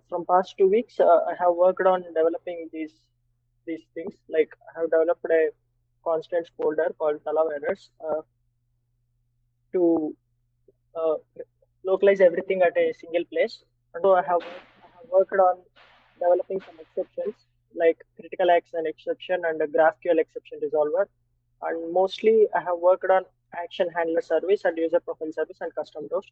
From past 2 weeks, I have worked on developing these things. Like I have developed a constants folder called Talav errors to uh, localize everything at a single place. And also, I have worked on developing some exceptions like critical action exception and a GraphQL exception resolver. And mostly, I have worked on action handler service and user profile service and custom toast.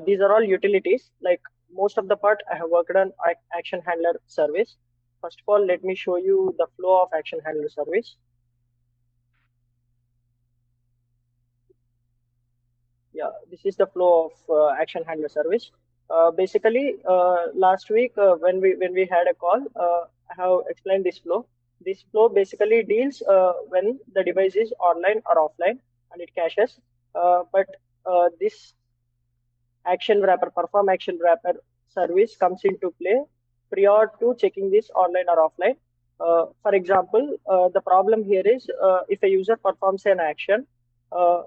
These are all utilities. Like most of the part, I have worked on action handler service. First of all, let me show you the flow of action handler service. Yeah, this is the flow of action handler service. Basically, last week when we had a call, I have explained this flow. This flow basically deals when the device is online or offline and it caches. But this action wrapper, perform action wrapper service comes into play prior to checking this online or offline. For example, the problem here is if a user performs an action, uh,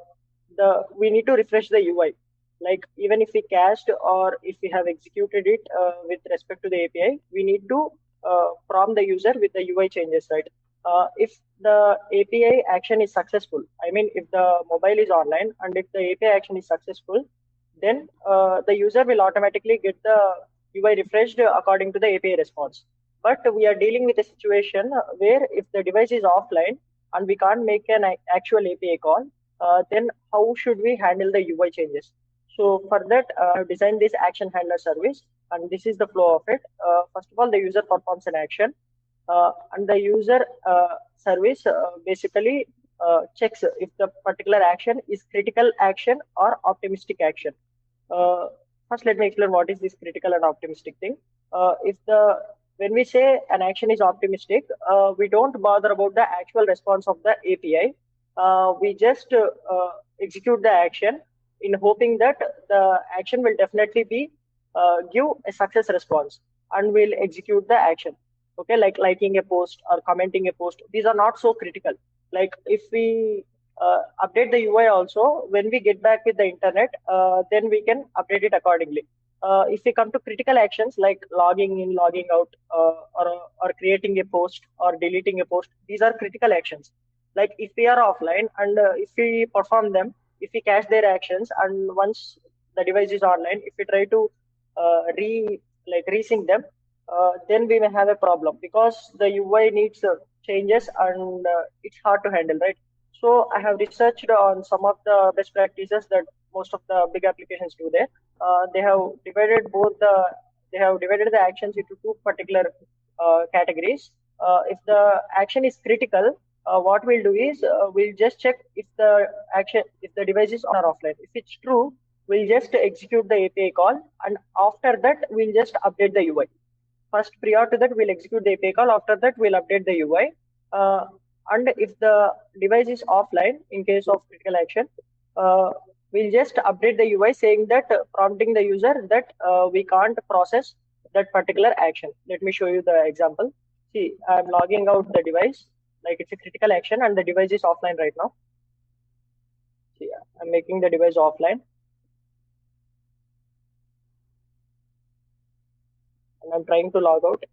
the we need to refresh the UI. Like even if we cached or if we have executed it with respect to the API, we need to prompt the user with the UI changes, right? If the API action is successful, I mean, if the mobile is online and if the API action is successful, then the user will automatically get the UI refreshed according to the API response. But we are dealing with a situation where if the device is offline and we can't make an actual API call, then how should we handle the UI changes? So for that, I've designed this action handler service, and this is the flow of it. First of all, the user performs an action, and the user service basically checks if the particular action is critical action or optimistic action. Uh, First, let me explain what is this critical and optimistic thing. If the When we say an action is optimistic, we don't bother about the actual response of the API. We just execute the action in hoping that the action will definitely be give a success response, and we'll execute the action. Okay, like liking a post or commenting a post. These are not so critical. Like if we update the UI also, when we get back with the internet, then we can update it accordingly. If we come to critical actions like logging in, logging out, or creating a post or deleting a post, these are critical actions. Like if we are offline and if we perform them, if we cache their actions, and once the device is online, if we try to resync them, then we may have a problem because the UI needs changes and it's hard to handle, right? So I have researched on some of the best practices that most of the big applications do there. They have divided both the they have divided the actions into two particular categories. If the action is critical, what we'll do is we'll just check if the device is on or offline. If it's true, we'll just execute the API call, and after that we'll just update the UI. First, prior to that, we'll execute the API call. After that, we'll update the UI. And if the device is offline, in case of critical action, uh, we'll just update the UI saying that prompting the user that we can't process that particular action. Let me show you the example. See, I'm logging out the device, like it's a critical action, and the device is offline right now. See, I'm making the device offline, and I'm trying to log out.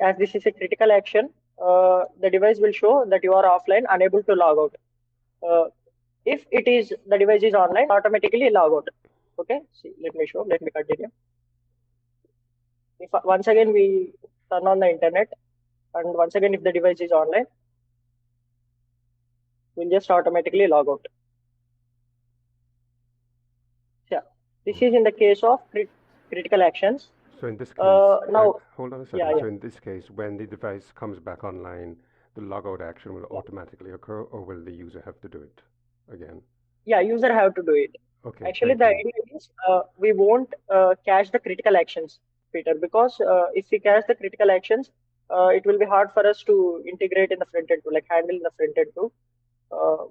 As this is a critical action, the device will show that you are offline, unable to log out. Uh, if it is the device is online, automatically log out. Okay, see, let me continue. If once again we turn on the internet, and once again if the device is online, we'll just automatically log out. Yeah, this is in the case of critical actions. So in this case, Now, hold on a yeah, second. yeah, So in this case, when the device comes back online, the logout action will yeah, automatically occur, or will the user have to do it again? yeah. User have to do it. Okay, Actually, thank the you. idea is we won't cache the critical actions, Peter, because if we cache the critical actions, it will be hard for us to integrate in the front end too, like handle in the front end too.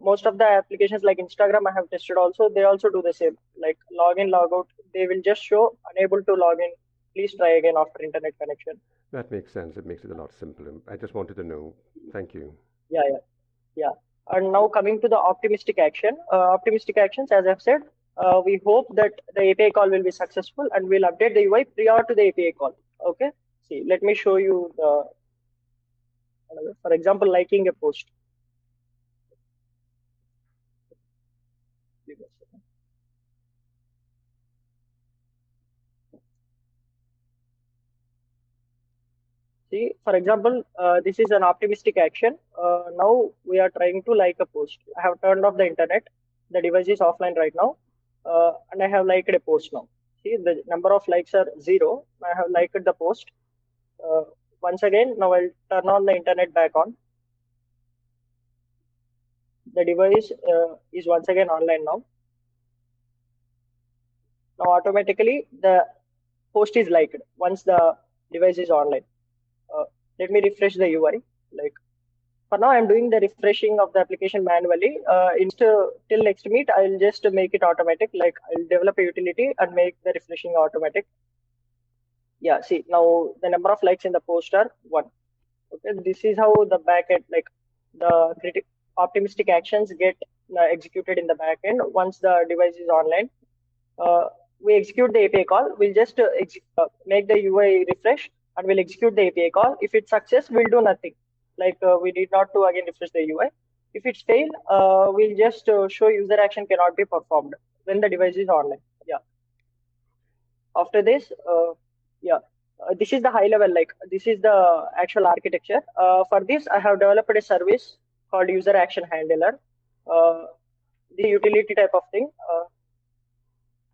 Most of the applications like Instagram I have tested also, they also do the same. Like login, logout, they will just show unable to log in. Please try again after internet connection. That makes sense. It makes it a lot simpler. I just wanted to know. Thank you. Yeah, yeah, yeah. And now coming to the optimistic action. Optimistic actions, as I've said, we hope that the API call will be successful and we'll update the UI prior to the API call. Okay. See, let me show you the, for example, liking a post. See, for example, this is an optimistic action. Now we are trying to like a post. I have turned off the internet. The device is offline right now, and I have liked a post now. See, the number of likes are 0. I have liked the post. Uh, Once again, now I'll turn on the internet back on. The device is once again online now. Now automatically the post is liked once the device is online. Uh, Let me refresh the UI. Like for now, I'm doing the refreshing of the application manually. Till next meet, I'll just make it automatic. Like I'll develop a utility and make the refreshing automatic. Yeah, see now the number of likes in the post are 1. Okay, this is how the backend, like the optimistic actions get executed in the backend once the device is online. uh, we execute the API call. We'll just make the UI refresh and we'll execute the API call. If it's success, we'll do nothing. Like we need not to again refresh the UI. If it's fail, we'll just show user action cannot be performed when the device is online. Yeah. After this, this is the high level. Like this is the actual architecture. For this, I have developed a service called user action handler. The utility type of thing.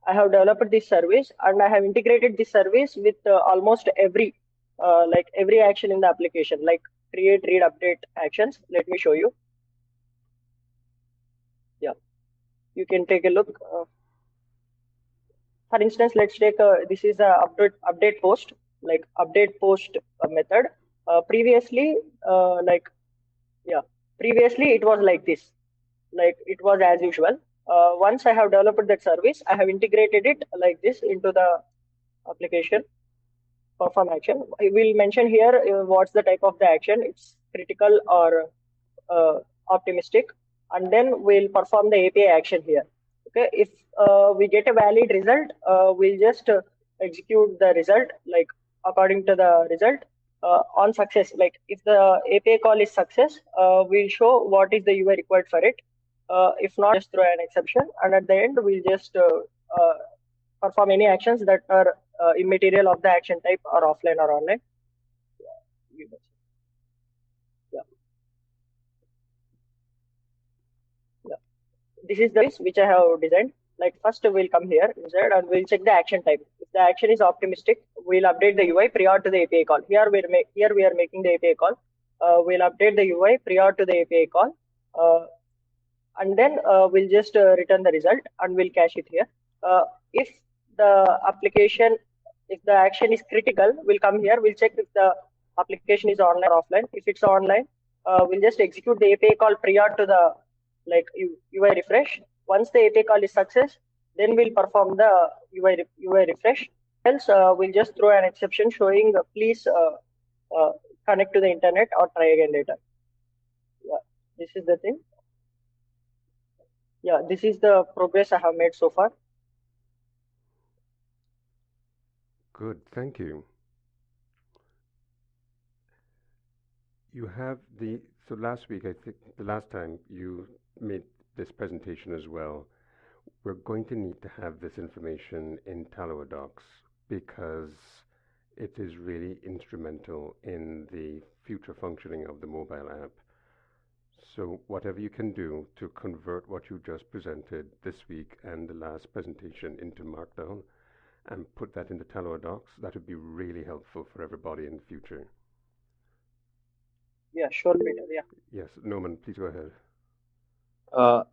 I have developed this service and I have integrated this service with almost every action in the application, like create, read, update actions. Let me show you. Yeah, you can take a look. For instance, let's take this is a update post, like update post method. Previously, like yeah, previously it was like this, like it was as usual. Once I have developed that service, I have integrated it like this into the application. Perform action. I will mention here what's the type of the action. It's critical or optimistic, and then we'll perform the API action here. Okay, if we get a valid result, we'll just execute the result like according to the result. On success, like if the API call is success, we'll show what is the UI required for it. If not, just throw an exception, and at the end, we'll just perform any actions that are immaterial of the action type or offline or online. Yeah. Yeah. This is the piece which I have designed. Like first we'll come here inside and we'll check the action type. If the action is optimistic, we'll update the UI prior to the API call. Here we are making the API call. We'll update the UI prior to the API call. And then we'll just return the result and we'll cache it here. If the application, if the action is critical, we'll come here, we'll check if the application is online or offline. If it's online, we'll just execute the API call prior to the UI refresh. Once the API call is success, then we'll perform the UI refresh. Else, we'll just throw an exception showing please connect to the internet or try again later. Yeah, this is the thing. Yeah, this is the progress I have made so far. Good, thank you. You have so last week, I think, the last time you made this presentation as well, we're going to need to have this information in Tallow Docs because it is really instrumental in the future functioning of the mobile app. So whatever you can do to convert what you just presented this week and the last presentation into Markdown and put that into Tallow Docs, that would be really helpful for everybody in the future. Yeah, sure, Peter. Yeah. Yes, Norman, please go ahead.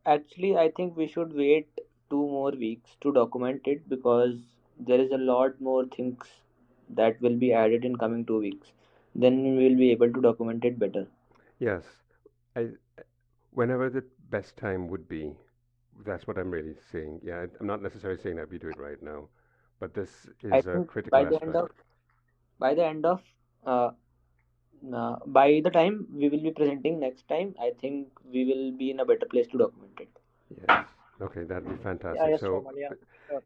Actually, I think we should wait 2 more weeks to document it because there is a lot more things that will be added in coming 2 weeks. Then we will be able to document it better. Yes, I, whenever the best time would be, that's what I'm really saying. Yeah, I'm not necessarily saying that we do it right now, but this I is a think critical aspect. by the end of by the time we will be presenting next time, I think we will be in a better place to document it. Yes. Okay, that'd be Yeah, fantastic. yes, So, Roman. Yeah, sure.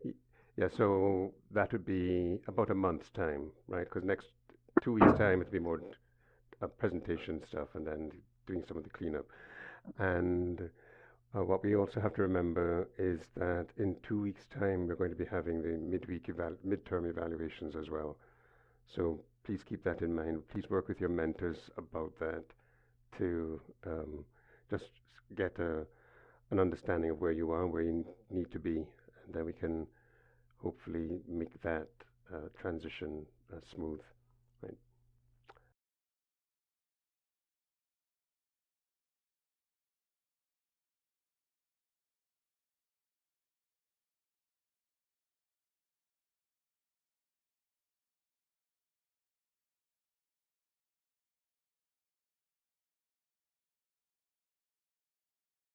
yeah, so that would be about a month's time, right? Because next 2 weeks' time, it'd be more presentation stuff and then doing some of the cleanup. And what we also have to remember is that in 2 weeks' time, we're going to be having the midterm evaluations as well. So please keep that in mind. Please work with your mentors about that to just get an understanding of where you are, where you need to be, and then we can hopefully make that transition smooth.